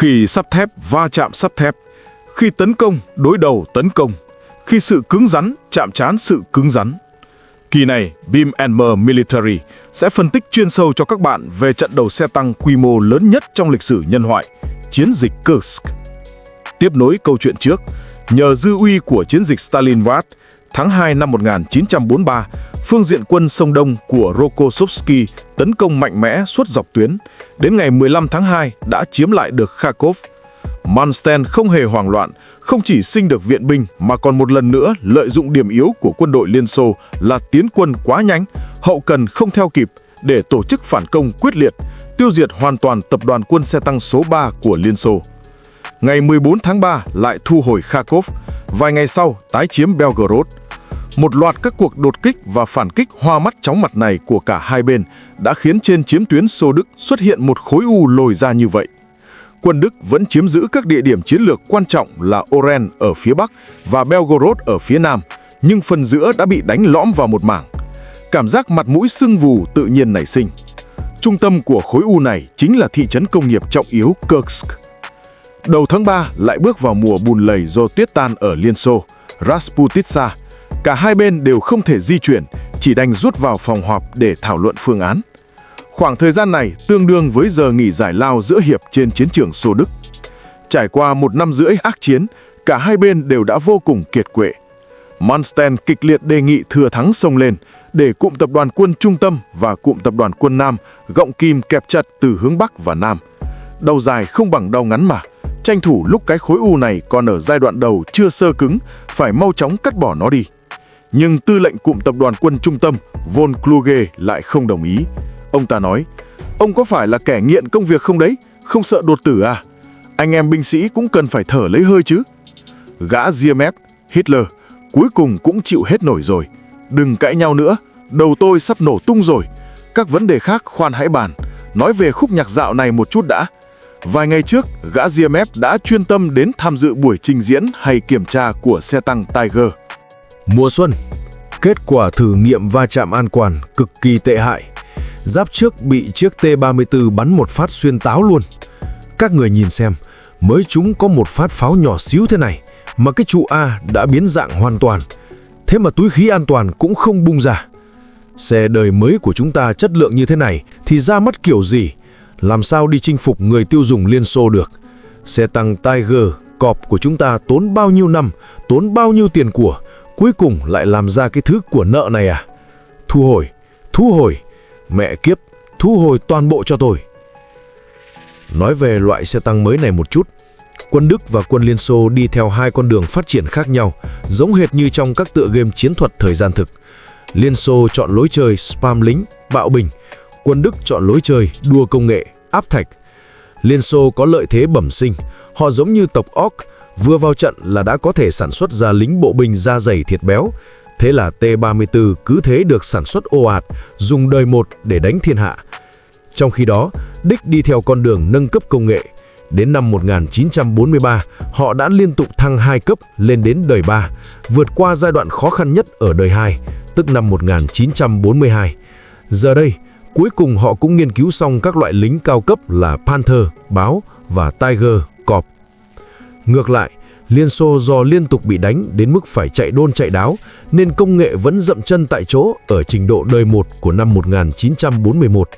Khi sắt thép va chạm sắt thép, khi tấn công đối đầu tấn công, khi sự cứng rắn chạm trán sự cứng rắn. Kỳ này, Beam & Military sẽ phân tích chuyên sâu cho các bạn về trận đầu xe tăng quy mô lớn nhất trong lịch sử nhân loại, chiến dịch Kursk. Tiếp nối câu chuyện trước, nhờ dư uy của chiến dịch Stalingrad tháng 2 năm 1943, phương diện quân sông Đông của Rokossovsky tấn công mạnh mẽ suốt dọc tuyến, đến ngày 15 tháng 2 đã chiếm lại được Kharkov. Manstein không hề hoảng loạn, không chỉ sinh được viện binh mà còn một lần nữa lợi dụng điểm yếu của quân đội Liên Xô là tiến quân quá nhanh, hậu cần không theo kịp để tổ chức phản công quyết liệt, tiêu diệt hoàn toàn tập đoàn quân xe tăng số 3 của Liên Xô. Ngày 14 tháng 3 lại thu hồi Kharkov, vài ngày sau tái chiếm Belgorod. Một loạt các cuộc đột kích và phản kích hoa mắt chóng mặt này của cả hai bên đã khiến trên chiến tuyến Xô Đức xuất hiện một khối u lồi ra như vậy. Quân Đức vẫn chiếm giữ các địa điểm chiến lược quan trọng là Oren ở phía Bắc và Belgorod ở phía Nam, nhưng phần giữa đã bị đánh lõm vào một mảng. Cảm giác mặt mũi sưng vù tự nhiên nảy sinh. Trung tâm của khối u này chính là thị trấn công nghiệp trọng yếu Kursk. Đầu tháng 3 lại bước vào mùa bùn lầy do tuyết tan ở Liên Xô, Rasputitsa. Cả hai bên đều không thể di chuyển, chỉ đành rút vào phòng họp để thảo luận phương án. Khoảng thời gian này tương đương với giờ nghỉ giải lao giữa hiệp trên chiến trường Xô Đức. Trải qua 1 năm rưỡi ác chiến, cả hai bên đều đã vô cùng kiệt quệ. Manstein kịch liệt đề nghị thừa thắng xông lên để cụm tập đoàn quân Trung tâm và cụm tập đoàn quân Nam gọng kìm kẹp chặt từ hướng Bắc và Nam. Đau dài không bằng đau ngắn mà, tranh thủ lúc cái khối u này còn ở giai đoạn đầu chưa sơ cứng, phải mau chóng cắt bỏ nó đi. Nhưng tư lệnh cụm tập đoàn quân Trung tâm, von Kluge lại không đồng ý. Ông ta nói, ông có phải là kẻ nghiện công việc không đấy? Không sợ đột tử à? Anh em binh sĩ cũng cần phải thở lấy hơi chứ. Gã Ziemev, Hitler, cuối cùng cũng chịu hết nổi rồi. Đừng cãi nhau nữa, đầu tôi sắp nổ tung rồi. Các vấn đề khác khoan hãy bàn. Nói về khúc nhạc dạo này một chút đã. Vài ngày trước, gã Ziemev đã chuyên tâm đến tham dự buổi trình diễn hay kiểm tra của xe tăng Tiger. Mùa xuân, kết quả thử nghiệm va chạm an toàn cực kỳ tệ hại. Giáp trước bị chiếc T-34 bắn một phát xuyên táo luôn. Các người nhìn xem, mới chúng có một phát pháo nhỏ xíu thế này, mà cái trụ A đã biến dạng hoàn toàn. Thế mà túi khí an toàn cũng không bung ra. Xe đời mới của chúng ta chất lượng như thế này thì ra mắt kiểu gì? Làm sao đi chinh phục người tiêu dùng Liên Xô được? Xe tăng Tiger, cọp của chúng ta tốn bao nhiêu năm, tốn bao nhiêu tiền của, cuối cùng lại làm ra cái thứ của nợ này à? Thu hồi, mẹ kiếp, thu hồi toàn bộ cho tôi. Nói về loại xe tăng mới này một chút, quân Đức và quân Liên Xô đi theo hai con đường phát triển khác nhau, giống hệt như trong các tựa game chiến thuật thời gian thực. Liên Xô chọn lối chơi spam lính, bạo bình, quân Đức chọn lối chơi đua công nghệ, áp thạch. Liên Xô có lợi thế bẩm sinh, họ giống như tộc Orc, vừa vào trận là đã có thể sản xuất ra lính bộ binh da dày thịt béo. Thế là T-34 cứ thế được sản xuất ồ ạt, dùng đời một để đánh thiên hạ. Trong khi đó, Đích đi theo con đường nâng cấp công nghệ. Đến năm 1943, họ đã liên tục thăng 2 cấp lên đến đời 3, vượt qua giai đoạn khó khăn nhất ở đời 2, tức năm 1942. Giờ đây, cuối cùng họ cũng nghiên cứu xong các loại lính cao cấp là Panther, báo và Tiger, cọp. Ngược lại, Liên Xô do liên tục bị đánh đến mức phải chạy đôn chạy đáo, nên công nghệ vẫn dậm chân tại chỗ ở trình độ đời 1 của năm 1941.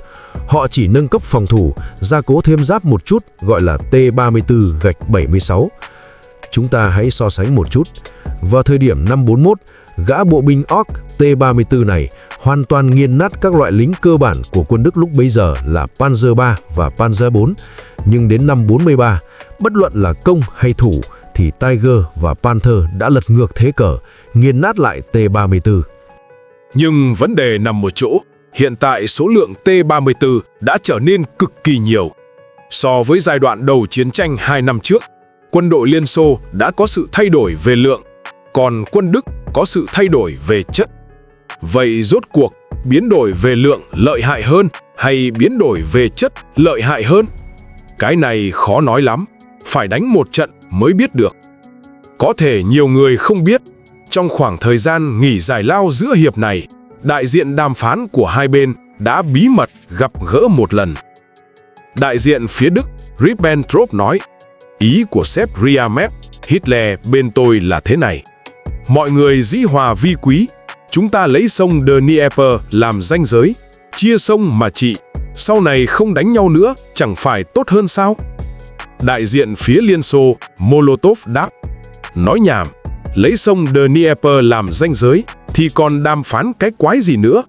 Họ chỉ nâng cấp phòng thủ, gia cố thêm giáp một chút gọi là T-34-76. Chúng ta hãy so sánh một chút. Vào thời điểm năm 41, gã bộ binh Orc T-34 này hoàn toàn nghiền nát các loại lính cơ bản của quân Đức lúc bấy giờ là Panzer III và Panzer IV. Nhưng đến năm 43, bất luận là công hay thủ, thì Tiger và Panther đã lật ngược thế cờ, nghiền nát lại T-34. Nhưng vấn đề nằm một chỗ, hiện tại số lượng T-34 đã trở nên cực kỳ nhiều. So với giai đoạn đầu chiến tranh 2 năm trước, quân đội Liên Xô đã có sự thay đổi về lượng, còn quân Đức có sự thay đổi về chất. Vậy rốt cuộc, biến đổi về lượng lợi hại hơn hay biến đổi về chất lợi hại hơn? Cái này khó nói lắm, phải đánh một trận mới biết được. Có thể nhiều người không biết, trong khoảng thời gian nghỉ giải lao giữa hiệp này, đại diện đàm phán của hai bên đã bí mật gặp gỡ một lần. Đại diện phía Đức Ribbentrop nói, ý của sếp Riamet, Hitler bên tôi là thế này. Mọi người dĩ hòa vi quý, chúng ta lấy sông Dnieper làm ranh giới, chia sông mà trị, sau này không đánh nhau nữa, chẳng phải tốt hơn sao? Đại diện phía Liên Xô, Molotov đáp, nói nhảm, lấy sông Dnieper làm ranh giới thì còn đàm phán cái quái gì nữa?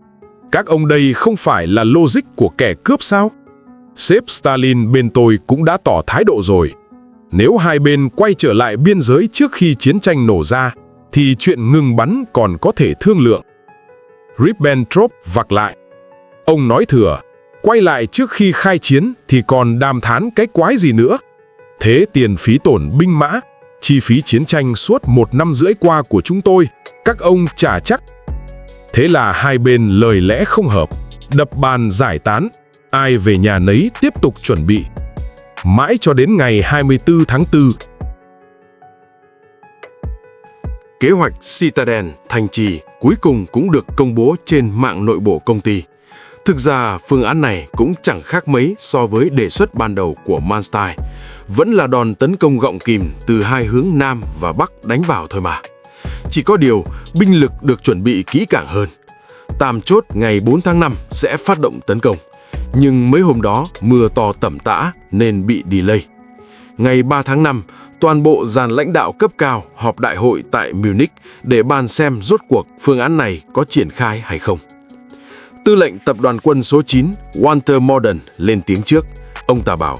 Các ông đây không phải là logic của kẻ cướp sao? Sếp Stalin bên tôi cũng đã tỏ thái độ rồi. Nếu hai bên quay trở lại biên giới trước khi chiến tranh nổ ra, thì chuyện ngừng bắn còn có thể thương lượng. Ribbentrop vặc lại. Ông nói thừa, quay lại trước khi khai chiến thì còn đàm thán cái quái gì nữa? Thế tiền phí tổn binh mã, chi phí chiến tranh suốt 1 năm rưỡi qua của chúng tôi, các ông trả chắc. Thế là hai bên lời lẽ không hợp, đập bàn giải tán, ai về nhà nấy tiếp tục chuẩn bị. Mãi cho đến ngày 24 tháng 4. Kế hoạch Citadel thành trì cuối cùng cũng được công bố trên mạng nội bộ công ty. Thực ra, phương án này cũng chẳng khác mấy so với đề xuất ban đầu của Manstein. Vẫn là đòn tấn công gọng kìm từ hai hướng Nam và Bắc đánh vào thôi mà. Chỉ có điều, binh lực được chuẩn bị kỹ càng hơn. Tạm chốt ngày 4 tháng 5 sẽ phát động tấn công. Nhưng mấy hôm đó mưa to tầm tã nên bị delay. Ngày 3 tháng 5, toàn bộ dàn lãnh đạo cấp cao họp đại hội tại Munich để bàn xem rốt cuộc phương án này có triển khai hay không. Tư lệnh tập đoàn quân số 9, Walter Morden lên tiếng trước. Ông ta bảo,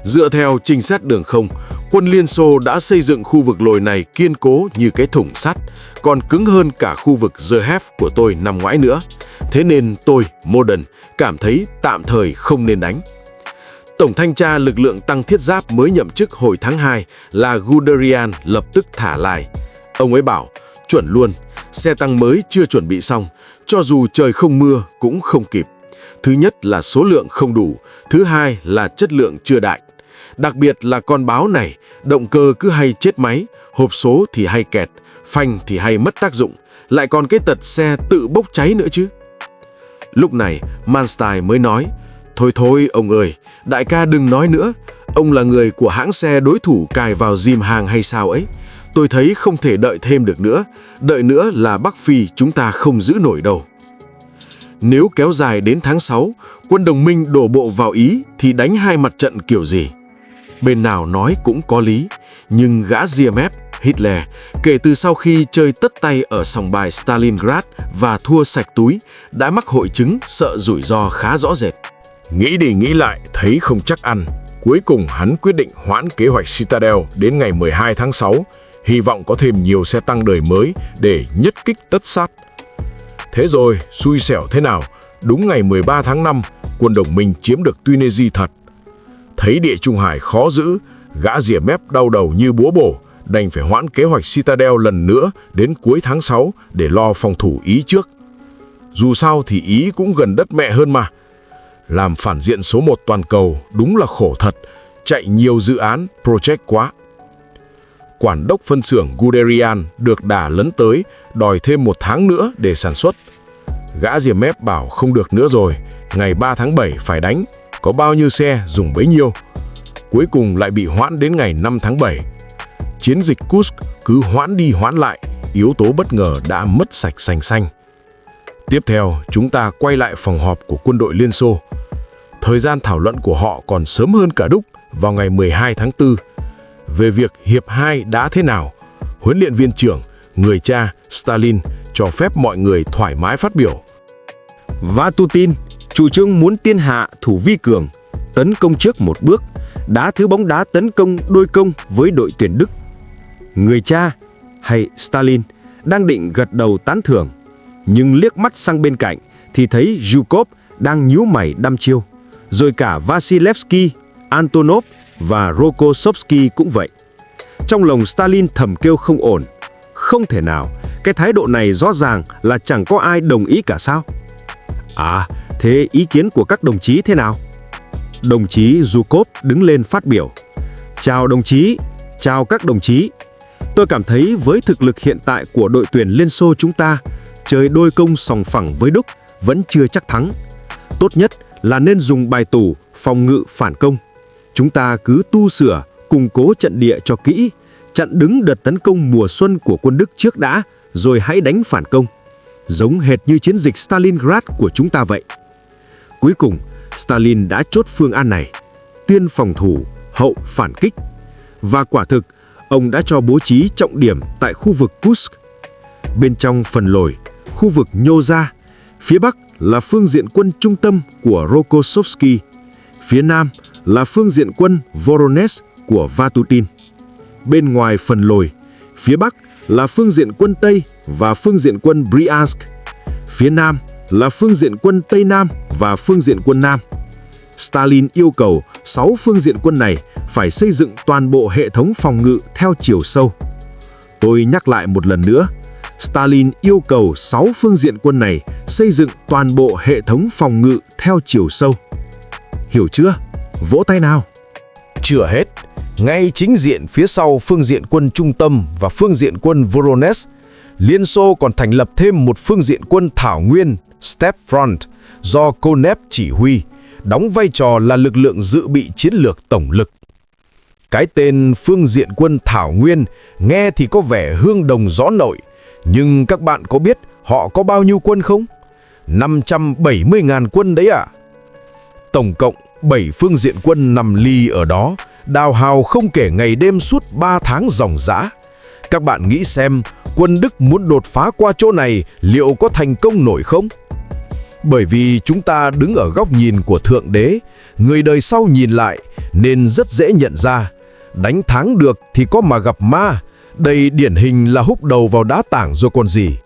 dựa theo trinh sát đường không, quân Liên Xô đã xây dựng khu vực lồi này kiên cố như cái thùng sắt, còn cứng hơn cả khu vực Zerhev của tôi nằm ngoái nữa. Thế nên tôi, Morden, cảm thấy tạm thời không nên đánh. Tổng thanh tra lực lượng tăng thiết giáp mới nhậm chức hồi tháng 2 là Guderian lập tức thả lại. Ông ấy bảo, chuẩn luôn, xe tăng mới chưa chuẩn bị xong, cho dù trời không mưa cũng không kịp. Thứ nhất là số lượng không đủ, thứ hai là chất lượng chưa đại. Đặc biệt là con báo này, động cơ cứ hay chết máy, hộp số thì hay kẹt, phanh thì hay mất tác dụng, lại còn cái tật xe tự bốc cháy nữa chứ. Lúc này, Manstein mới nói, Thôi ông ơi, đại ca đừng nói nữa, ông là người của hãng xe đối thủ cài vào dìm hàng hay sao ấy. Tôi thấy không thể đợi thêm được nữa, đợi nữa là Bắc Phi chúng ta không giữ nổi đâu. Nếu kéo dài đến tháng 6, quân đồng minh đổ bộ vào Ý thì đánh hai mặt trận kiểu gì? Bên nào nói cũng có lý, nhưng gã Ziemev, Hitler, kể từ sau khi chơi tất tay ở sòng bài Stalingrad và thua sạch túi, đã mắc hội chứng sợ rủi ro khá rõ rệt. Nghĩ đi nghĩ lại thấy không chắc ăn. Cuối cùng hắn quyết định hoãn kế hoạch Citadel đến ngày 12 tháng 6, hy vọng có thêm nhiều xe tăng đời mới để nhất kích tất sát. Thế rồi, xui xẻo thế nào, đúng ngày 13 tháng 5, quân đồng minh chiếm được Tunisia thật. Thấy địa Trung Hải khó giữ, gã Ziemev đau đầu như búa bổ, đành phải hoãn kế hoạch Citadel lần nữa đến cuối tháng 6 để lo phòng thủ Ý trước. Dù sao thì Ý cũng gần đất mẹ hơn mà. Làm phản diện số 1 toàn cầu đúng là khổ thật, chạy nhiều dự án, project quá. Quản đốc phân xưởng Guderian được đà lấn tới, đòi thêm 1 tháng nữa để sản xuất. Gã Ziemev bảo không được nữa rồi, ngày 3 tháng 7 phải đánh, có bao nhiêu xe dùng bấy nhiêu. Cuối cùng lại bị hoãn đến ngày 5 tháng 7. Chiến dịch Kursk cứ hoãn đi hoãn lại, yếu tố bất ngờ đã mất sạch sành xanh. Tiếp theo, chúng ta quay lại phòng họp của quân đội Liên Xô. Thời gian thảo luận của họ còn sớm hơn cả đúc, vào ngày 12 tháng 4. Về việc hiệp 2 đã thế nào, huấn luyện viên trưởng, người cha Stalin cho phép mọi người thoải mái phát biểu. Vatutin chủ trương muốn tiên hạ thủ vi cường, tấn công trước một bước, đá thứ bóng đá tấn công đôi công với đội tuyển Đức. Người cha hay Stalin đang định gật đầu tán thưởng, nhưng liếc mắt sang bên cạnh thì thấy Zhukov đang nhíu mày đăm chiêu, rồi cả Vasilevsky, Antonov và Rokossovsky cũng vậy. Trong lòng Stalin thầm kêu không ổn. Không thể nào, cái thái độ này rõ ràng là chẳng có ai đồng ý cả sao? À, thế ý kiến của các đồng chí thế nào? Đồng chí Zhukov đứng lên phát biểu. Chào đồng chí, chào các đồng chí. Tôi cảm thấy với thực lực hiện tại của đội tuyển Liên Xô chúng ta, chơi đôi công sòng phẳng với Đức vẫn chưa chắc thắng. Tốt nhất là nên dùng bài tủ phòng ngự phản công. Chúng ta cứ tu sửa, củng cố trận địa cho kỹ, chặn đứng đợt tấn công mùa xuân của quân Đức trước đã, rồi hãy đánh phản công, giống hệt như chiến dịch Stalingrad của chúng ta vậy. Cuối cùng, Stalin đã chốt phương án này, tiên phòng thủ, hậu phản kích. Và quả thực, ông đã cho bố trí trọng điểm tại khu vực Kursk. Bên trong phần lồi, khu vực Nyoza, phía bắc là phương diện quân trung tâm của Rokossovsky, phía nam là phương diện quân Voronezh của Vatutin. Bên ngoài phần lồi, phía bắc là phương diện quân Tây và phương diện quân Bryansk. Phía nam là phương diện quân Tây Nam và phương diện quân Nam. Stalin yêu cầu 6 phương diện quân này phải xây dựng toàn bộ hệ thống phòng ngự theo chiều sâu. Tôi nhắc lại một lần nữa, Stalin yêu cầu 6 phương diện quân này xây dựng toàn bộ hệ thống phòng ngự theo chiều sâu. Hiểu chưa? Vỗ tay nào! Chưa hết, ngay chính diện phía sau phương diện quân trung tâm và phương diện quân Voronezh, Liên Xô còn thành lập thêm một phương diện quân thảo nguyên Steppe Front do Konev chỉ huy, đóng vai trò là lực lượng dự bị chiến lược tổng lực. Cái tên phương diện quân thảo nguyên nghe thì có vẻ hương đồng gió nội, nhưng các bạn có biết họ có bao nhiêu quân không? 570.000 quân đấy ạ. Tổng cộng 7 phương diện quân nằm ly ở đó, đào hào không kể ngày đêm suốt 3 tháng ròng rã. Các bạn nghĩ xem, quân Đức muốn đột phá qua chỗ này liệu có thành công nổi không? Bởi vì chúng ta đứng ở góc nhìn của Thượng Đế, người đời sau nhìn lại, nên rất dễ nhận ra. Đánh thắng được thì có mà gặp ma, đây điển hình là húc đầu vào đá tảng rồi còn gì.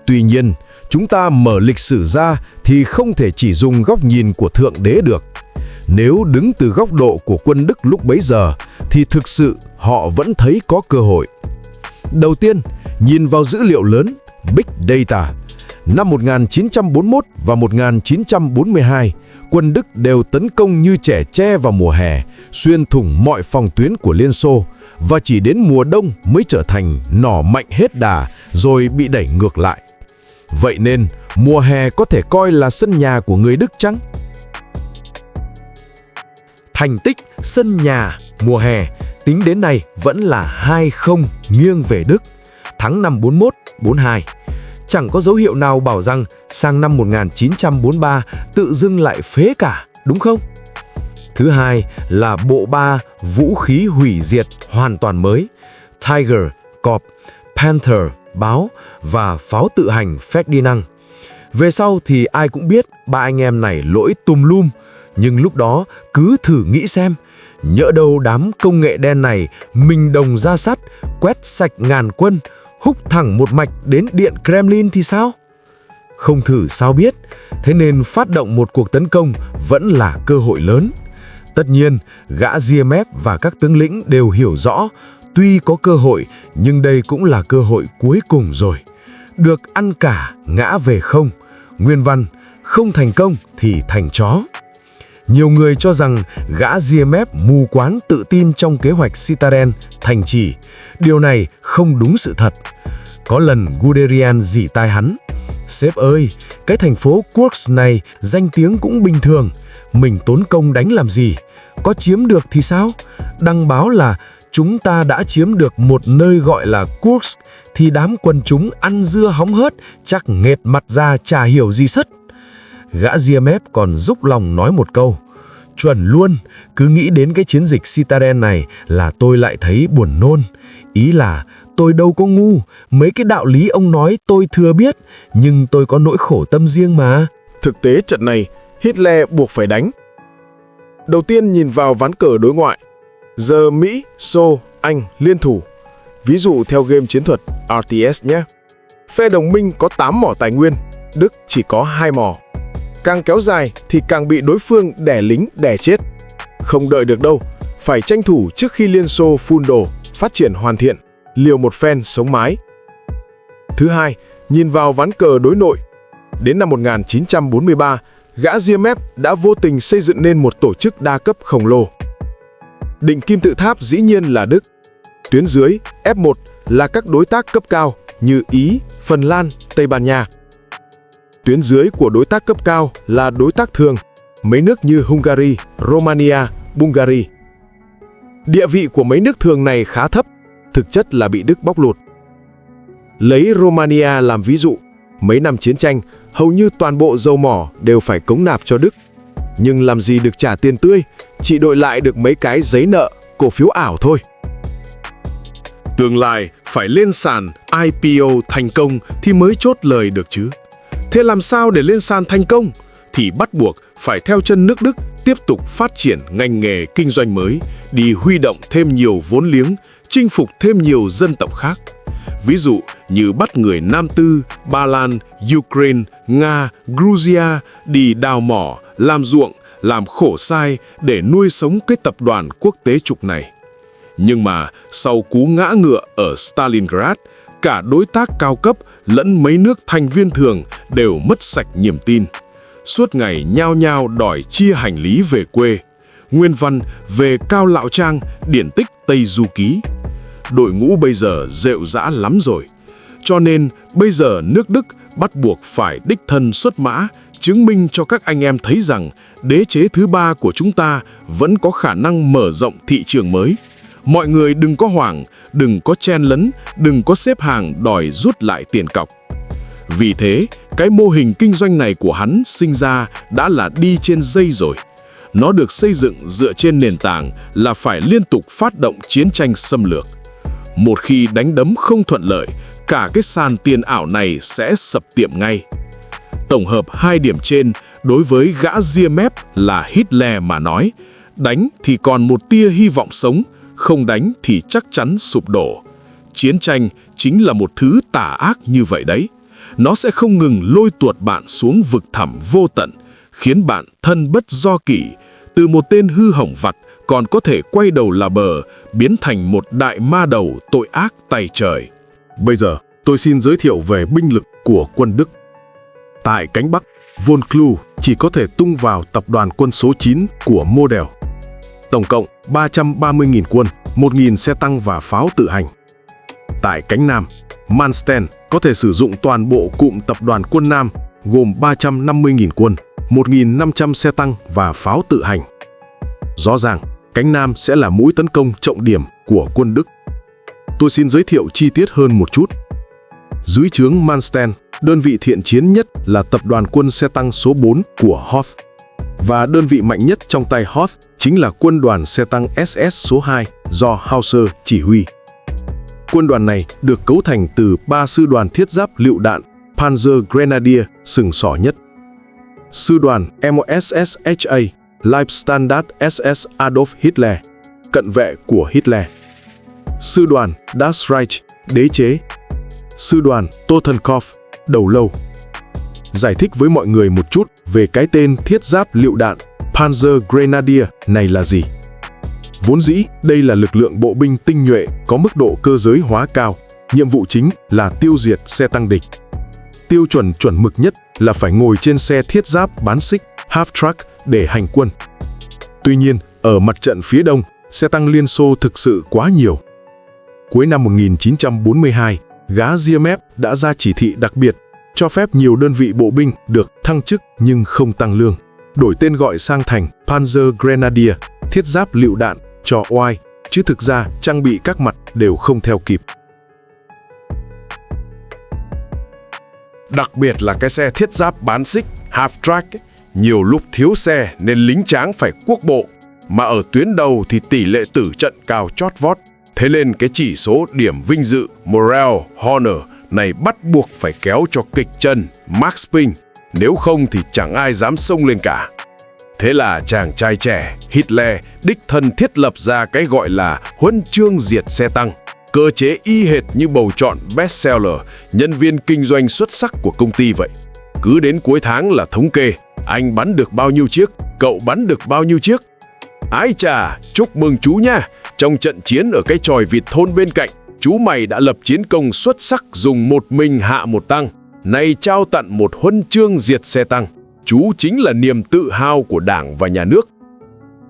Tuy nhiên, chúng ta mở lịch sử ra thì không thể chỉ dùng góc nhìn của Thượng Đế được. Nếu đứng từ góc độ của quân Đức lúc bấy giờ, thì thực sự họ vẫn thấy có cơ hội. Đầu tiên, nhìn vào dữ liệu lớn, Big Data. Năm 1941 và 1942, quân Đức đều tấn công như trẻ tre vào mùa hè, xuyên thủng mọi phòng tuyến của Liên Xô, và chỉ đến mùa đông mới trở thành nỏ mạnh hết đà rồi bị đẩy ngược lại. Vậy nên, mùa hè có thể coi là sân nhà của người Đức chăng? Thành tích sân nhà mùa hè tính đến nay vẫn là 2-0 nghiêng về Đức, thắng năm 41-42. Chẳng có dấu hiệu nào bảo rằng sang năm 1943 tự dưng lại phế cả, đúng không? Thứ hai là bộ ba vũ khí hủy diệt hoàn toàn mới, Tiger, cọp, Panther, báo và pháo tự hành Ferdinand. Về sau thì ai cũng biết ba anh em này lỗi tùm lum, nhưng lúc đó cứ thử nghĩ xem, nhỡ đâu đám công nghệ đen này mình đồng ra sắt, quét sạch ngàn quân, húc thẳng một mạch đến điện Kremlin thì sao? Không thử sao biết, thế nên phát động một cuộc tấn công vẫn là cơ hội lớn. Tất nhiên, gã Ziemev và các tướng lĩnh đều hiểu rõ, tuy có cơ hội nhưng đây cũng là cơ hội cuối cùng rồi. Được ăn cả, ngã về không. Nguyên văn, không thành công thì thành chó. Nhiều người cho rằng gã Ziemev mù quáng tự tin trong kế hoạch Citadel thành trì. Điều này không đúng sự thật. Có lần Guderian rỉ tai hắn: "Sếp ơi, cái thành phố Kursk này danh tiếng cũng bình thường. Mình tốn công đánh làm gì? Có chiếm được thì sao? Đăng báo là chúng ta đã chiếm được một nơi gọi là Kursk thì đám quân chúng ăn dưa hóng hớt, chắc nghệt mặt ra chả hiểu gì sất." Gã Ziemev còn giúp lòng nói một câu: "Chuẩn luôn, cứ nghĩ đến cái chiến dịch Citadel này là tôi lại thấy buồn nôn. Ý là tôi đâu có ngu, mấy cái đạo lý ông nói tôi thừa biết, nhưng tôi có nỗi khổ tâm riêng mà." Thực tế trận này, Hitler buộc phải đánh. Đầu tiên nhìn vào ván cờ đối ngoại. Giờ Mỹ, Xô, Anh liên thủ. Ví dụ theo game chiến thuật RTS nhé. Phe đồng minh có 8 mỏ tài nguyên, Đức chỉ có 2 mỏ. Càng kéo dài thì càng bị đối phương đẻ lính đẻ chết. Không đợi được đâu, phải tranh thủ trước khi Liên Xô phun đồ, phát triển hoàn thiện, liều một phen sống mái. Thứ hai, nhìn vào ván cờ đối nội. Đến năm 1943, gã Ziemev đã vô tình xây dựng nên một tổ chức đa cấp khổng lồ. Định kim tự tháp dĩ nhiên là Đức. Tuyến dưới, F1 là các đối tác cấp cao như Ý, Phần Lan, Tây Ban Nha. Tuyến dưới của đối tác cấp cao là đối tác thường, mấy nước như Hungary, Romania, Bulgaria. Địa vị của mấy nước thường này khá thấp, thực chất là bị Đức bóc lột. Lấy Romania làm ví dụ, mấy năm chiến tranh, hầu như toàn bộ dầu mỏ đều phải cống nạp cho Đức. Nhưng làm gì được trả tiền tươi, chỉ đổi lại được mấy cái giấy nợ, cổ phiếu ảo thôi. Tương lai phải lên sàn IPO thành công thì mới chốt lời được chứ. Thế làm sao để lên sàn thành công? Thì bắt buộc phải theo chân nước Đức tiếp tục phát triển ngành nghề kinh doanh mới, đi huy động thêm nhiều vốn liếng, chinh phục thêm nhiều dân tộc khác. Ví dụ như bắt người Nam Tư, Ba Lan, Ukraine, Nga, Georgia đi đào mỏ, làm ruộng, làm khổ sai để nuôi sống cái tập đoàn quốc tế trục này. Nhưng mà sau cú ngã ngựa ở Stalingrad, cả đối tác cao cấp lẫn mấy nước thành viên thường đều mất sạch niềm tin. Suốt ngày nhao nhao đòi chia hành lý về quê. Nguyên văn về Cao Lạo Trang, điển tích Tây Du Ký. Đội ngũ bây giờ rệu rã lắm rồi. Cho nên bây giờ nước Đức bắt buộc phải đích thân xuất mã, chứng minh cho các anh em thấy rằng đế chế thứ ba của chúng ta vẫn có khả năng mở rộng thị trường mới. Mọi người đừng có hoảng, đừng có chen lấn, đừng có xếp hàng đòi rút lại tiền cọc. Vì thế, cái mô hình kinh doanh này của hắn sinh ra đã là đi trên dây rồi. Nó được xây dựng dựa trên nền tảng là phải liên tục phát động chiến tranh xâm lược. Một khi đánh đấm không thuận lợi, cả cái sàn tiền ảo này sẽ sập tiệm ngay. Tổng hợp hai điểm trên đối với gã GMF là Hitler mà nói, đánh thì còn một tia hy vọng sống, không đánh thì chắc chắn sụp đổ. Chiến tranh chính là một thứ tà ác như vậy đấy. Nó sẽ không ngừng lôi tuột bạn xuống vực thẳm vô tận, khiến bạn thân bất do kỷ, từ một tên hư hỏng vặt còn có thể quay đầu là bờ, biến thành một đại ma đầu tội ác tày trời. Bây giờ, tôi xin giới thiệu về binh lực của quân Đức. Tại cánh Bắc, von Kluge chỉ có thể tung vào tập đoàn quân số 9 của Model. Tổng cộng 330.000 quân, 1.000 xe tăng và pháo tự hành. Tại cánh Nam, Manstein có thể sử dụng toàn bộ cụm tập đoàn quân Nam gồm 350.000 quân, 1.500 xe tăng và pháo tự hành. Rõ ràng, cánh Nam sẽ là mũi tấn công trọng điểm của quân Đức. Tôi xin giới thiệu chi tiết hơn một chút. Dưới trướng Manstein, đơn vị thiện chiến nhất là tập đoàn quân xe tăng số 4 của Horth. Và đơn vị mạnh nhất trong tay Horth chính là quân đoàn xe tăng SS số 2 do Hauser chỉ huy. Quân đoàn này được cấu thành từ 3 sư đoàn thiết giáp lựu đạn Panzer Grenadier sừng sỏ nhất. Sư đoàn MOSSHA Leibstandard SS Adolf Hitler, cận vệ của Hitler. Sư đoàn Das Reich, đế chế. Sư đoàn Totenkopf, đầu lâu. Giải thích với mọi người một chút về cái tên thiết giáp lựu đạn Panzer Grenadier này là gì. Vốn dĩ, đây là lực lượng bộ binh tinh nhuệ có mức độ cơ giới hóa cao. Nhiệm vụ chính là tiêu diệt xe tăng địch. Tiêu chuẩn chuẩn mực nhất là phải ngồi trên xe thiết giáp bán xích half-track để hành quân. Tuy nhiên, ở mặt trận phía đông, xe tăng Liên Xô thực sự quá nhiều. Cuối năm 1942, gã GMF đã ra chỉ thị đặc biệt cho phép nhiều đơn vị bộ binh được thăng chức nhưng không tăng lương, đổi tên gọi sang thành Panzer Grenadier, thiết giáp lựu đạn cho oai, chứ thực ra trang bị các mặt đều không theo kịp. Đặc biệt là cái xe thiết giáp bán xích half-track, nhiều lúc thiếu xe nên lính tráng phải cuốc bộ, mà ở tuyến đầu thì tỷ lệ tử trận cao chót vót. Thế nên cái chỉ số điểm vinh dự Moral Honor này bắt buộc phải kéo cho kịch chân Max Ping, nếu không thì chẳng ai dám xông lên cả. Thế là chàng trai trẻ Hitler đích thân thiết lập ra cái gọi là huân chương diệt xe tăng. Cơ chế y hệt như bầu chọn bestseller, nhân viên kinh doanh xuất sắc của công ty vậy. Cứ đến cuối tháng là thống kê, anh bắn được bao nhiêu chiếc, cậu bắn được bao nhiêu chiếc. Ái chà, chúc mừng chú nha, trong trận chiến ở cái chòi vịt thôn bên cạnh, chú mày đã lập chiến công xuất sắc dùng một mình hạ một tăng. Nay trao tặng một huân chương diệt xe tăng. Chú chính là niềm tự hào của Đảng và Nhà nước.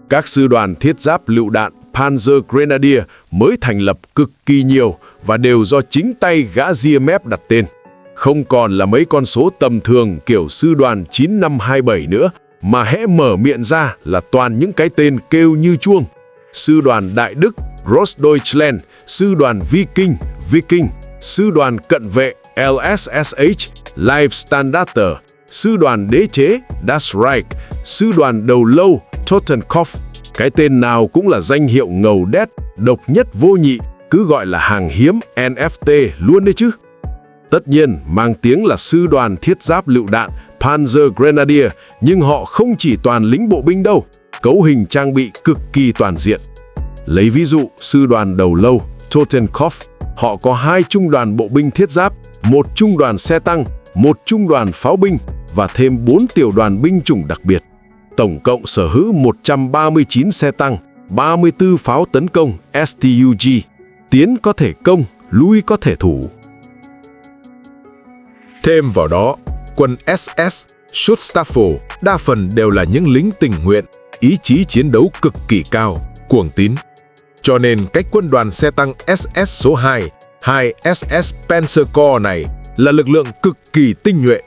Các sư đoàn thiết giáp lựu đạn Panzer Grenadier mới thành lập cực kỳ nhiều và đều do chính tay gã GMF đặt tên. Không còn là mấy con số tầm thường kiểu sư đoàn 9527 nữa, mà hễ mở miệng ra là toàn những cái tên kêu như chuông. Sư đoàn Đại Đức, Großdeutschland, sư đoàn Viking, sư đoàn cận vệ, LSSH, Leibstandarte, sư đoàn đế chế, Das Reich, sư đoàn đầu lâu, Totenkopf. Cái tên nào cũng là danh hiệu ngầu đét, độc nhất vô nhị, cứ gọi là hàng hiếm NFT luôn đấy chứ. Tất nhiên, mang tiếng là sư đoàn thiết giáp lựu đạn, Panzer Grenadier, nhưng họ không chỉ toàn lính bộ binh đâu, cấu hình trang bị cực kỳ toàn diện. Lấy ví dụ, sư đoàn đầu lâu, Totenkopf, họ có 2 trung đoàn bộ binh thiết giáp, 1 trung đoàn xe tăng, 1 trung đoàn pháo binh và thêm 4 tiểu đoàn binh chủng đặc biệt. Tổng cộng sở hữu 139 xe tăng, 34 pháo tấn công STUG, tiến có thể công, lui có thể thủ. Thêm vào đó, quân SS, Schutzstaffel đa phần đều là những lính tình nguyện, ý chí chiến đấu cực kỳ cao, cuồng tín. Cho nên cách quân đoàn xe tăng SS số 2 SS Panzer Corps này là lực lượng cực kỳ tinh nhuệ.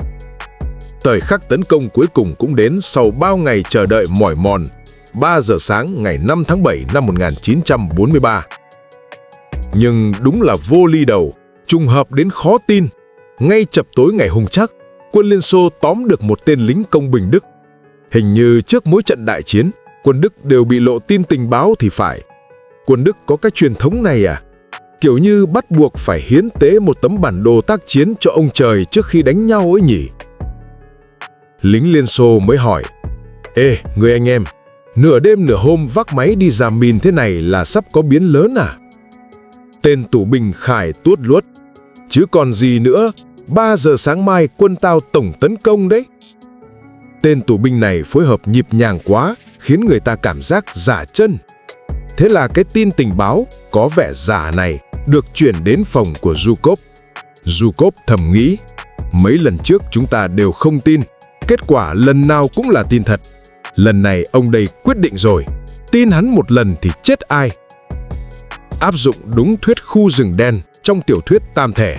Thời khắc tấn công cuối cùng cũng đến sau bao ngày chờ đợi mỏi mòn, 3 giờ sáng ngày 5 tháng 7 năm 1943. Nhưng đúng là vô ly đầu, trùng hợp đến khó tin. Ngay chập tối ngày hôm chắc, quân Liên Xô tóm được một tên lính công binh Đức. Hình như trước mỗi trận đại chiến, quân Đức đều bị lộ tin tình báo thì phải. Quân Đức có cái truyền thống này à? Kiểu như bắt buộc phải hiến tế một tấm bản đồ tác chiến cho ông trời trước khi đánh nhau ấy nhỉ? Lính Liên Xô mới hỏi: Ê, người anh em, nửa đêm nửa hôm vác máy đi dàm mìn thế này là sắp có biến lớn à? Tên tù binh khải tuốt luốt: Chứ còn gì nữa, 3 giờ sáng mai quân tao tổng tấn công đấy. Tên tù binh này phối hợp nhịp nhàng quá, khiến người ta cảm giác giả chân. Thế là cái tin tình báo có vẻ giả này được chuyển đến phòng của Zhukov. Zhukov thầm nghĩ: mấy lần trước chúng ta đều không tin, kết quả lần nào cũng là tin thật. Lần này ông đây quyết định rồi, tin hắn một lần thì chết ai. Áp dụng đúng thuyết khu rừng đen trong tiểu thuyết Tam Thể,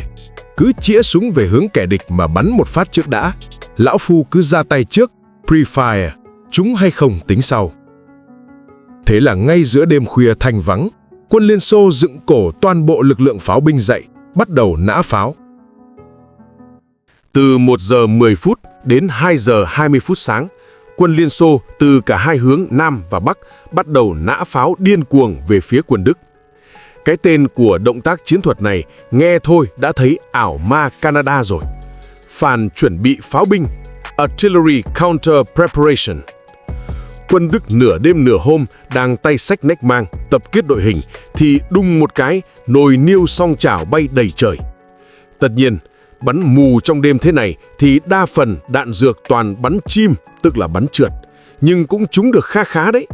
cứ chĩa súng về hướng kẻ địch mà bắn một phát trước đã. Lão Phu cứ ra tay trước, pre-fire, trúng hay không tính sau. Thế là ngay giữa đêm khuya thanh vắng, quân Liên Xô dựng cổ toàn bộ lực lượng pháo binh dậy, bắt đầu nã pháo. Từ 1 giờ 10 phút đến 2 giờ 20 phút sáng, quân Liên Xô từ cả hai hướng Nam và Bắc bắt đầu nã pháo điên cuồng về phía quân Đức. Cái tên của động tác chiến thuật này nghe thôi đã thấy ảo ma Canada rồi. Phàn chuẩn bị pháo binh, Artillery Counter Preparation. Quân Đức nửa đêm nửa hôm đang tay xách nách mang, tập kết đội hình, thì đùng một cái, nồi niêu song chảo bay đầy trời. Tất nhiên, bắn mù trong đêm thế này thì đa phần đạn dược toàn bắn chim, tức là bắn trượt, nhưng cũng trúng được khá khá đấy.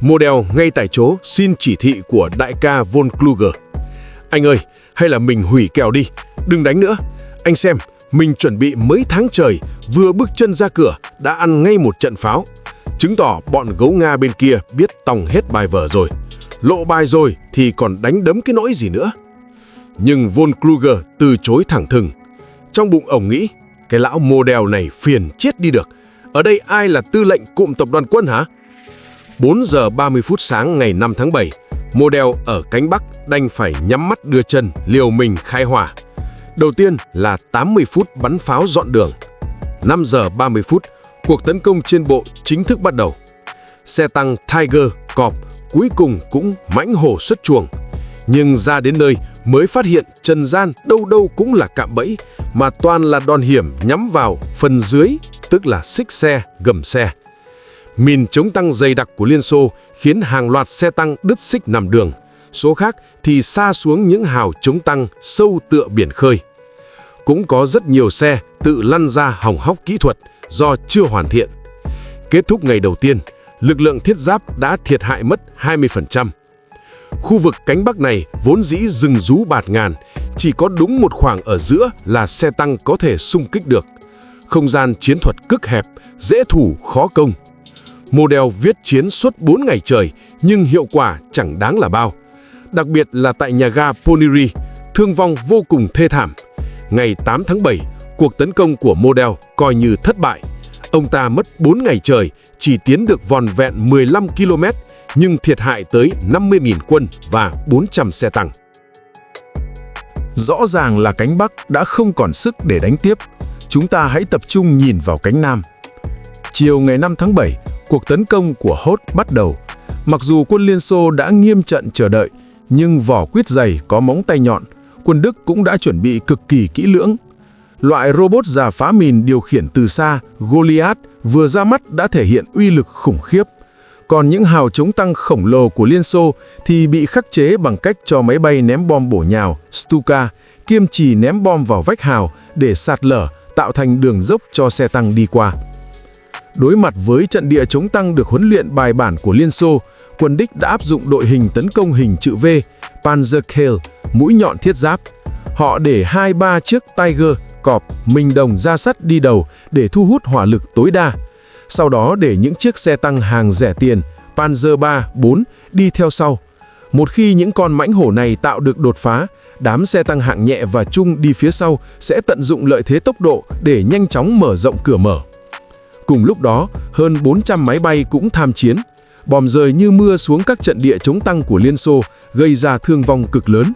Model ngay tại chỗ xin chỉ thị của đại ca von Kluge: Anh ơi, hay là mình hủy kèo đi, đừng đánh nữa. Anh xem, mình chuẩn bị mấy tháng trời, vừa bước chân ra cửa đã ăn ngay một trận pháo. Chứng tỏ bọn gấu Nga bên kia biết tòng hết bài vở rồi. Lộ bài rồi thì còn đánh đấm cái nỗi gì nữa. Nhưng von Kluge từ chối thẳng thừng. Trong bụng ổng nghĩ, cái lão model này phiền chết đi được. Ở đây ai là tư lệnh cụm tập đoàn quân hả? 4 giờ 30 phút sáng ngày 5 tháng 7, model ở cánh Bắc đành phải nhắm mắt đưa chân liều mình khai hỏa. Đầu tiên là 80 phút bắn pháo dọn đường. 5 giờ 30 phút, cuộc tấn công trên bộ chính thức bắt đầu. Xe tăng Tiger, cọp cuối cùng cũng mãnh hổ xuất chuồng. Nhưng ra đến nơi mới phát hiện trần gian đâu đâu cũng là cạm bẫy, mà toàn là đòn hiểm nhắm vào phần dưới, tức là xích xe, gầm xe. Mìn chống tăng dày đặc của Liên Xô khiến hàng loạt xe tăng đứt xích nằm đường. Số khác thì sa xuống những hào chống tăng sâu tựa biển khơi. Cũng có rất nhiều xe tự lăn ra hỏng hóc kỹ thuật do chưa hoàn thiện. Kết thúc ngày đầu tiên, lực lượng thiết giáp đã thiệt hại mất 20%. Khu vực cánh Bắc này vốn dĩ rừng rú bạt ngàn, chỉ có đúng một khoảng ở giữa là xe tăng có thể xung kích được. Không gian chiến thuật cực hẹp, dễ thủ khó công. Model viết chiến suốt 4 ngày trời, nhưng hiệu quả chẳng đáng là bao. Đặc biệt là tại nhà ga Ponyri, thương vong vô cùng thê thảm. Ngày 8 tháng 7, cuộc tấn công của Model coi như thất bại. Ông ta mất 4 ngày trời, chỉ tiến được vòn vẹn 15 km, nhưng thiệt hại tới 50.000 quân và 400 xe tăng. Rõ ràng là cánh Bắc đã không còn sức để đánh tiếp. Chúng ta hãy tập trung nhìn vào cánh Nam. Chiều ngày 5 tháng 7, cuộc tấn công của Hoth bắt đầu. Mặc dù quân Liên Xô đã nghiêm trận chờ đợi, nhưng vỏ quýt dày có móng tay nhọn, quân Đức cũng đã chuẩn bị cực kỳ kỹ lưỡng. Loại robot rà phá mìn điều khiển từ xa, Goliath, vừa ra mắt đã thể hiện uy lực khủng khiếp. Còn những hào chống tăng khổng lồ của Liên Xô thì bị khắc chế bằng cách cho máy bay ném bom bổ nhào, Stuka, kiêm trì ném bom vào vách hào để sạt lở, tạo thành đường dốc cho xe tăng đi qua. Đối mặt với trận địa chống tăng được huấn luyện bài bản của Liên Xô, quân địch đã áp dụng đội hình tấn công hình chữ V, Panzerkeil, mũi nhọn thiết giáp. Họ để 2-3 chiếc Tiger, cọp, mình đồng ra sắt đi đầu để thu hút hỏa lực tối đa. Sau đó để những chiếc xe tăng hàng rẻ tiền, Panzer 3, 4 đi theo sau. Một khi những con mãnh hổ này tạo được đột phá, đám xe tăng hạng nhẹ và trung đi phía sau sẽ tận dụng lợi thế tốc độ để nhanh chóng mở rộng cửa mở. Cùng lúc đó, hơn 400 máy bay cũng tham chiến. Bom rơi như mưa xuống các trận địa chống tăng của Liên Xô, gây ra thương vong cực lớn.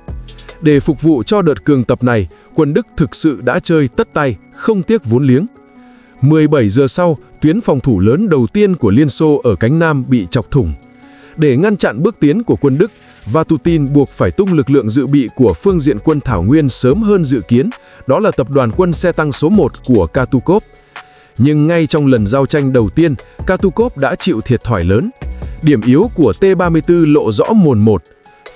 Để phục vụ cho đợt cường tập này, quân Đức thực sự đã chơi tất tay, không tiếc vốn liếng. 17 giờ sau, tuyến phòng thủ lớn đầu tiên của Liên Xô ở cánh Nam bị chọc thủng. Để ngăn chặn bước tiến của quân Đức, Vatutin buộc phải tung lực lượng dự bị của phương diện quân Thảo Nguyên sớm hơn dự kiến, đó là tập đoàn quân xe tăng số 1 của Katukov. Nhưng ngay trong lần giao tranh đầu tiên, Katukov đã chịu thiệt thòi lớn. Điểm yếu của T-34 lộ rõ mồn một.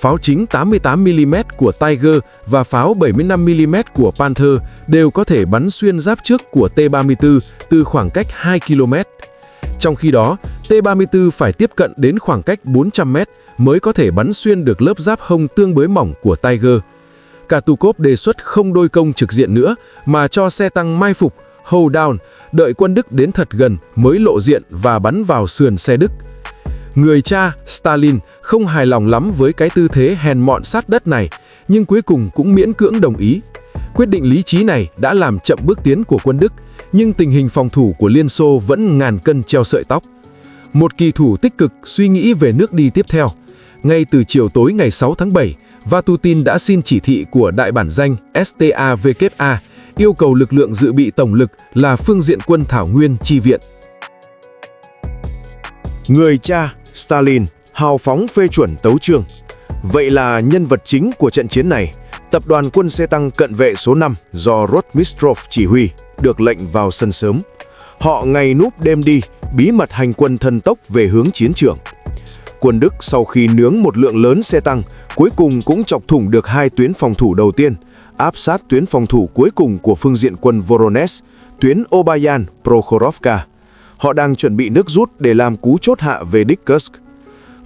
Pháo chính 88mm của Tiger và pháo 75mm của Panther đều có thể bắn xuyên giáp trước của T-34 từ khoảng cách 2 km. Trong khi đó, T-34 phải tiếp cận đến khoảng cách 400m mới có thể bắn xuyên được lớp giáp hông tương đối mỏng của Tiger. Katukov đề xuất không đôi công trực diện nữa mà cho xe tăng mai phục, hold down, đợi quân Đức đến thật gần mới lộ diện và bắn vào sườn xe Đức. Người cha, Stalin, không hài lòng lắm với cái tư thế hèn mọn sát đất này, nhưng cuối cùng cũng miễn cưỡng đồng ý. Quyết định lý trí này đã làm chậm bước tiến của quân Đức, nhưng tình hình phòng thủ của Liên Xô vẫn ngàn cân treo sợi tóc. Một kỳ thủ tích cực suy nghĩ về nước đi tiếp theo. Ngay từ chiều tối ngày 6 tháng 7, Vatutin đã xin chỉ thị của đại bản danh STAVKA, yêu cầu lực lượng dự bị tổng lực là phương diện quân Thảo Nguyên chi viện. Người cha, Stalin, hào phóng phê chuẩn tấu chương. Vậy là nhân vật chính của trận chiến này, tập đoàn quân xe tăng cận vệ số 5 do Rotmistrov chỉ huy, được lệnh vào sân sớm. Họ ngày núp đêm đi, bí mật hành quân thần tốc về hướng chiến trường. Quân Đức sau khi nướng một lượng lớn xe tăng, cuối cùng cũng chọc thủng được hai tuyến phòng thủ đầu tiên, áp sát tuyến phòng thủ cuối cùng của phương diện quân Voronezh, tuyến Obayan-Prokhorovka. Họ đang chuẩn bị nước rút để làm cú chốt hạ về đích Kursk.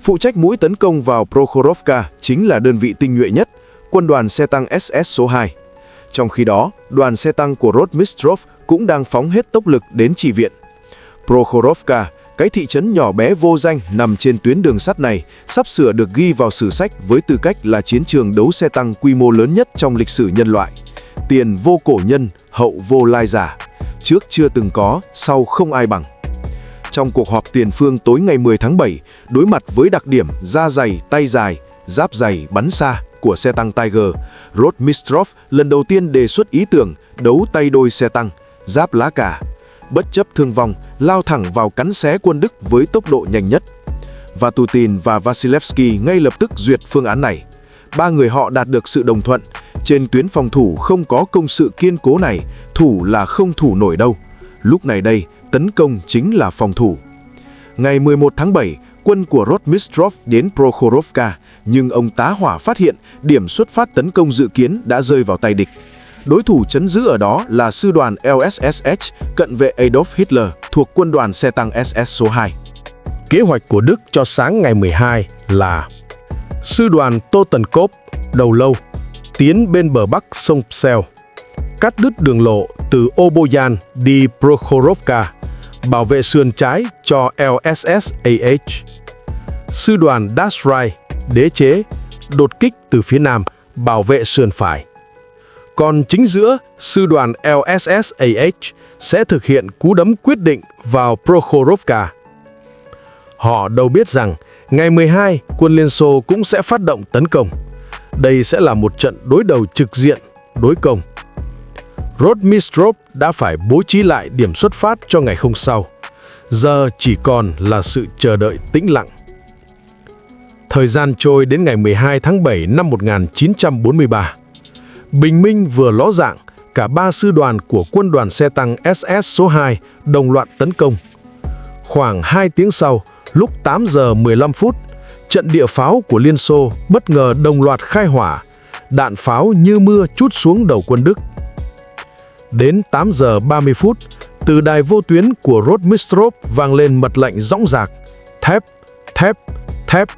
Phụ trách mũi tấn công vào Prokhorovka chính là đơn vị tinh nhuệ nhất, quân đoàn xe tăng SS số 2. Trong khi đó, đoàn xe tăng của Rotmistrov cũng đang phóng hết tốc lực đến chi viện. Prokhorovka, cái thị trấn nhỏ bé vô danh nằm trên tuyến đường sắt này, sắp sửa được ghi vào sử sách với tư cách là chiến trường đấu xe tăng quy mô lớn nhất trong lịch sử nhân loại. Tiền vô cổ nhân, hậu vô lai giả. Trước chưa từng có, sau không ai bằng. Trong cuộc họp tiền phương tối ngày 10 tháng 7, đối mặt với đặc điểm da dày, tay dài, giáp dày, bắn xa của xe tăng Tiger, Rotmistrov lần đầu tiên đề xuất ý tưởng đấu tay đôi xe tăng, giáp lá cà. Bất chấp thương vong, lao thẳng vào cắn xé quân Đức với tốc độ nhanh nhất. Vatutin và Vasilevsky ngay lập tức duyệt phương án này. Ba người họ đạt được sự đồng thuận. Trên tuyến phòng thủ không có công sự kiên cố này, thủ là không thủ nổi đâu. Lúc này đây, tấn công chính là phòng thủ. Ngày 11 tháng 7, quân của Rotmistrov đến Prokhorovka, nhưng ông tá hỏa phát hiện điểm xuất phát tấn công dự kiến đã rơi vào tay địch. Đối thủ trấn giữ ở đó là sư đoàn LSSH, cận vệ Adolf Hitler, thuộc quân đoàn xe tăng SS số 2. Kế hoạch của Đức cho sáng ngày 12 là sư đoàn Totenkopf, đầu lâu, tiến bên bờ bắc sông Psel, cắt đứt đường lộ từ Oboyan đi Prokhorovka, bảo vệ sườn trái cho LSSAH. Sư đoàn Dashrai, đế chế, đột kích từ phía nam, bảo vệ sườn phải. Còn chính giữa, sư đoàn LSSAH sẽ thực hiện cú đấm quyết định vào Prokhorovka. Họ đâu biết rằng, ngày 12, quân Liên Xô cũng sẽ phát động tấn công. Đây sẽ là một trận đối đầu trực diện, đối công. Rotmistrov đã phải bố trí lại điểm xuất phát cho ngày hôm sau. Giờ chỉ còn là sự chờ đợi tĩnh lặng. Thời gian trôi đến ngày 12 tháng 7 năm 1943. Bình minh vừa ló dạng, cả 3 sư đoàn của quân đoàn xe tăng SS số 2 đồng loạt tấn công. Khoảng 2 tiếng sau, lúc 8 giờ 15 phút, trận địa pháo của Liên Xô bất ngờ đồng loạt khai hỏa, đạn pháo như mưa trút xuống đầu quân Đức. Đến 8 giờ 30 phút, từ đài vô tuyến của Rotmistrov vang lên mật lệnh dõng dạc: thép, thép, thép.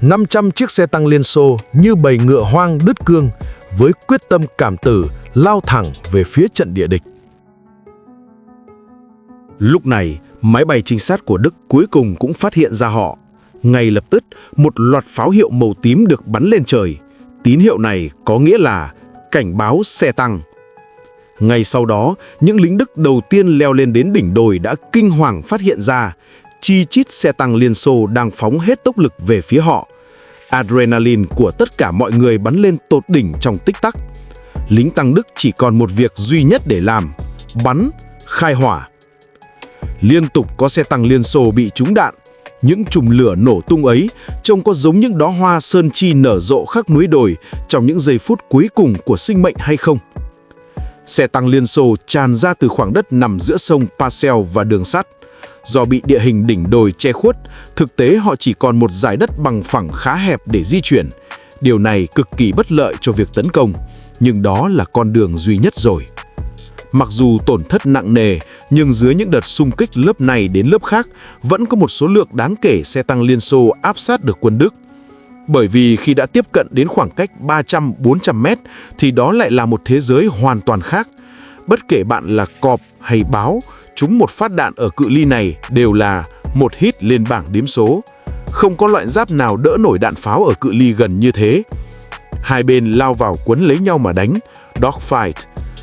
500 chiếc xe tăng Liên Xô như bầy ngựa hoang đứt cương, với quyết tâm cảm tử lao thẳng về phía trận địa địch. Lúc này, máy bay trinh sát của Đức cuối cùng cũng phát hiện ra họ. Ngay lập tức, một loạt pháo hiệu màu tím được bắn lên trời. Tín hiệu này có nghĩa là cảnh báo xe tăng. Ngay sau đó, những lính Đức đầu tiên leo lên đến đỉnh đồi đã kinh hoàng phát hiện ra chi chít xe tăng Liên Xô đang phóng hết tốc lực về phía họ. Adrenaline của tất cả mọi người bắn lên tột đỉnh trong tích tắc. Lính tăng Đức chỉ còn một việc duy nhất để làm: bắn, khai hỏa. Liên tục có xe tăng Liên Xô bị trúng đạn. Những chùm lửa nổ tung ấy trông có giống những đóa hoa sơn chi nở rộ khắp núi đồi trong những giây phút cuối cùng của sinh mệnh hay không? Xe tăng Liên Xô tràn ra từ khoảng đất nằm giữa sông Pasel và đường sắt. Do bị địa hình đỉnh đồi che khuất, thực tế họ chỉ còn một dải đất bằng phẳng khá hẹp để di chuyển. Điều này cực kỳ bất lợi cho việc tấn công, nhưng đó là con đường duy nhất rồi. Mặc dù tổn thất nặng nề, nhưng dưới những đợt xung kích lớp này đến lớp khác, vẫn có một số lượng đáng kể xe tăng Liên Xô áp sát được quân Đức. Bởi vì khi đã tiếp cận đến khoảng cách 300-400 mét, thì đó lại là một thế giới hoàn toàn khác. Bất kể bạn là cọp hay báo, trúng một phát đạn ở cự ly này đều là một hit lên bảng đếm số. Không có loại giáp nào đỡ nổi đạn pháo ở cự ly gần như thế. Hai bên lao vào quấn lấy nhau mà đánh, dogfight.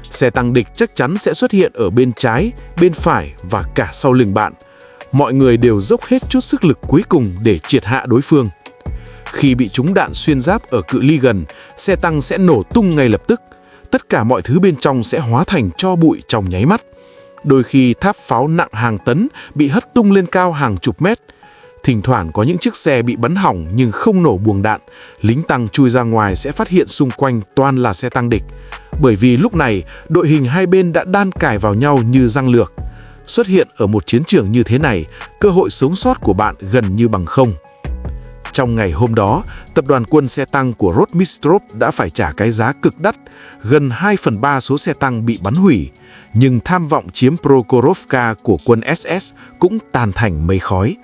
Xe tăng địch chắc chắn sẽ xuất hiện ở bên trái, bên phải và cả sau lưng bạn. Mọi người đều dốc hết chút sức lực cuối cùng để triệt hạ đối phương. Khi bị trúng đạn xuyên giáp ở cự ly gần, xe tăng sẽ nổ tung ngay lập tức. Tất cả mọi thứ bên trong sẽ hóa thành tro bụi trong nháy mắt. Đôi khi tháp pháo nặng hàng tấn bị hất tung lên cao hàng chục mét. Thỉnh thoảng có những chiếc xe bị bắn hỏng nhưng không nổ buồng đạn. Lính tăng chui ra ngoài sẽ phát hiện xung quanh toàn là xe tăng địch. Bởi vì lúc này, đội hình hai bên đã đan cài vào nhau như răng lược. Xuất hiện ở một chiến trường như thế này, cơ hội sống sót của bạn gần như bằng không. Trong ngày hôm đó, tập đoàn quân xe tăng của Rotmistrov đã phải trả cái giá cực đắt. Gần 2/3 số xe tăng bị bắn hủy. Nhưng tham vọng chiếm Prokhorovka của quân SS cũng tan thành mây khói.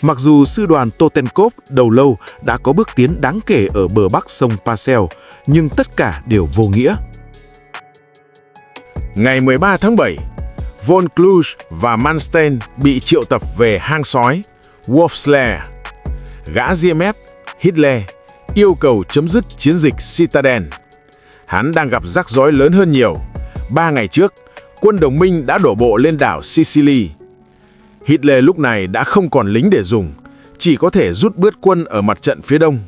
Mặc dù sư đoàn Totenkov đầu lâu đã có bước tiến đáng kể ở bờ bắc sông Pasel, nhưng tất cả đều vô nghĩa. Ngày 13 tháng 7, von Kluge và Manstein bị triệu tập về hang sói Wolfslair. Gã GMF, Hitler, yêu cầu chấm dứt chiến dịch Citadel. Hắn đang gặp rắc rối lớn hơn nhiều. 3 ngày trước, quân đồng minh đã đổ bộ lên đảo Sicily. Hitler lúc này đã không còn lính để dùng, chỉ có thể rút bớt quân ở mặt trận phía đông,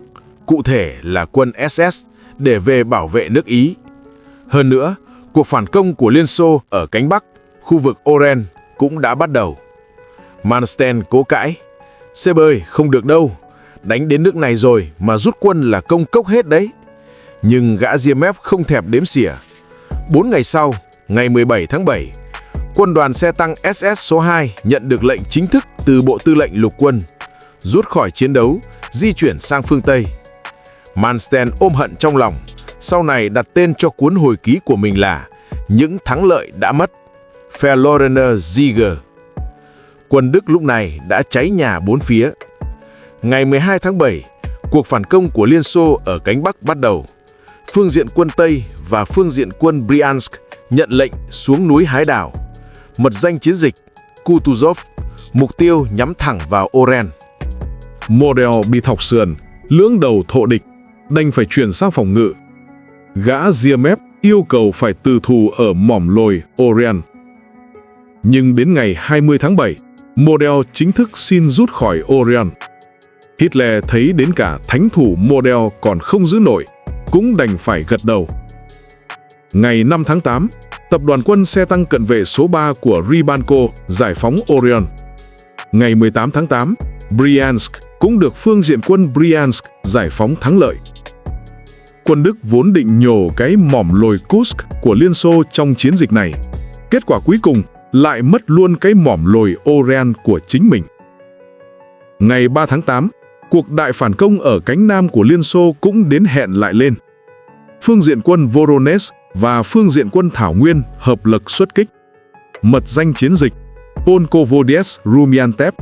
cụ thể là quân SS, để về bảo vệ nước Ý. Hơn nữa, cuộc phản công của Liên Xô ở cánh Bắc, khu vực Oren cũng đã bắt đầu. Manstein cố cãi: "Sếp ơi, không được đâu, đánh đến nước này rồi mà rút quân là công cốc hết đấy." Nhưng gã GMF không thèm đếm xỉa. 4 ngày sau, ngày 17 tháng 7, quân đoàn xe tăng SS số 2 nhận được lệnh chính thức từ Bộ Tư lệnh Lục quân, rút khỏi chiến đấu, di chuyển sang phương Tây. Manstein ôm hận trong lòng, sau này đặt tên cho cuốn hồi ký của mình là Những thắng lợi đã mất, Verlorener Siege. Quân Đức lúc này đã cháy nhà bốn phía. Ngày 12 tháng 7, cuộc phản công của Liên Xô ở cánh Bắc bắt đầu. Phương diện quân Tây và phương diện quân Bryansk nhận lệnh xuống núi hái đảo. Mật danh chiến dịch Kutuzov, mục tiêu nhắm thẳng vào Oren. Model bị thọc sườn, lưỡng đầu thộ địch, đành phải chuyển sang phòng ngự. gã Ziamev yêu cầu phải từ thù ở mỏm lồi Orion. Nhưng đến ngày 20 tháng 7, Model chính thức xin rút khỏi Orion. Hitler thấy đến cả thánh thủ Model còn không giữ nổi, cũng đành phải gật đầu. Ngày 5 tháng 8, tập đoàn quân xe tăng cận vệ số 3 của Rybanko giải phóng Orion. Ngày 18 tháng 8, Bryansk cũng được phương diện quân Bryansk giải phóng thắng lợi. Quân Đức vốn định nhổ cái mỏm lồi Kursk của Liên Xô trong chiến dịch này. Kết quả cuối cùng lại mất luôn cái mỏm lồi Orion của chính mình. Ngày 3 tháng 8, cuộc đại phản công ở cánh Nam của Liên Xô cũng đến hẹn lại lên. Phương diện quân Voronezh và phương diện quân Thảo Nguyên hợp lực xuất kích. Mật danh chiến dịch Polkovodies Rumiantsev.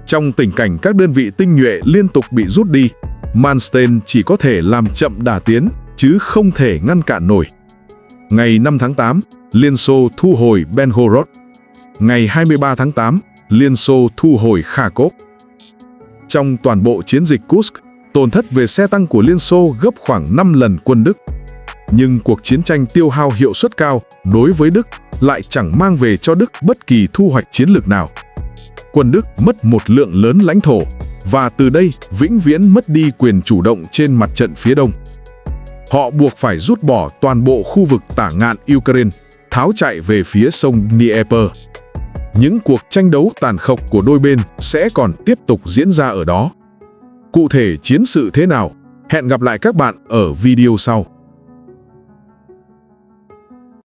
Trong tình cảnh các đơn vị tinh nhuệ liên tục bị rút đi, Manstein chỉ có thể làm chậm đà tiến, chứ không thể ngăn cản nổi. Ngày 5 tháng 8, Liên Xô thu hồi Belgorod. Ngày 23 tháng 8, Liên Xô thu hồi Kharkov. Trong toàn bộ chiến dịch Kursk, tổn thất về xe tăng của Liên Xô gấp khoảng 5 lần quân Đức. Nhưng cuộc chiến tranh tiêu hao hiệu suất cao đối với Đức lại chẳng mang về cho Đức bất kỳ thu hoạch chiến lược nào. Quân Đức mất một lượng lớn lãnh thổ, và từ đây vĩnh viễn mất đi quyền chủ động trên mặt trận phía đông. Họ buộc phải rút bỏ toàn bộ khu vực tả ngạn Ukraine, tháo chạy về phía sông Dnieper. Những cuộc tranh đấu tàn khốc của đôi bên sẽ còn tiếp tục diễn ra ở đó. Cụ thể chiến sự thế nào? Hẹn gặp lại các bạn ở video sau.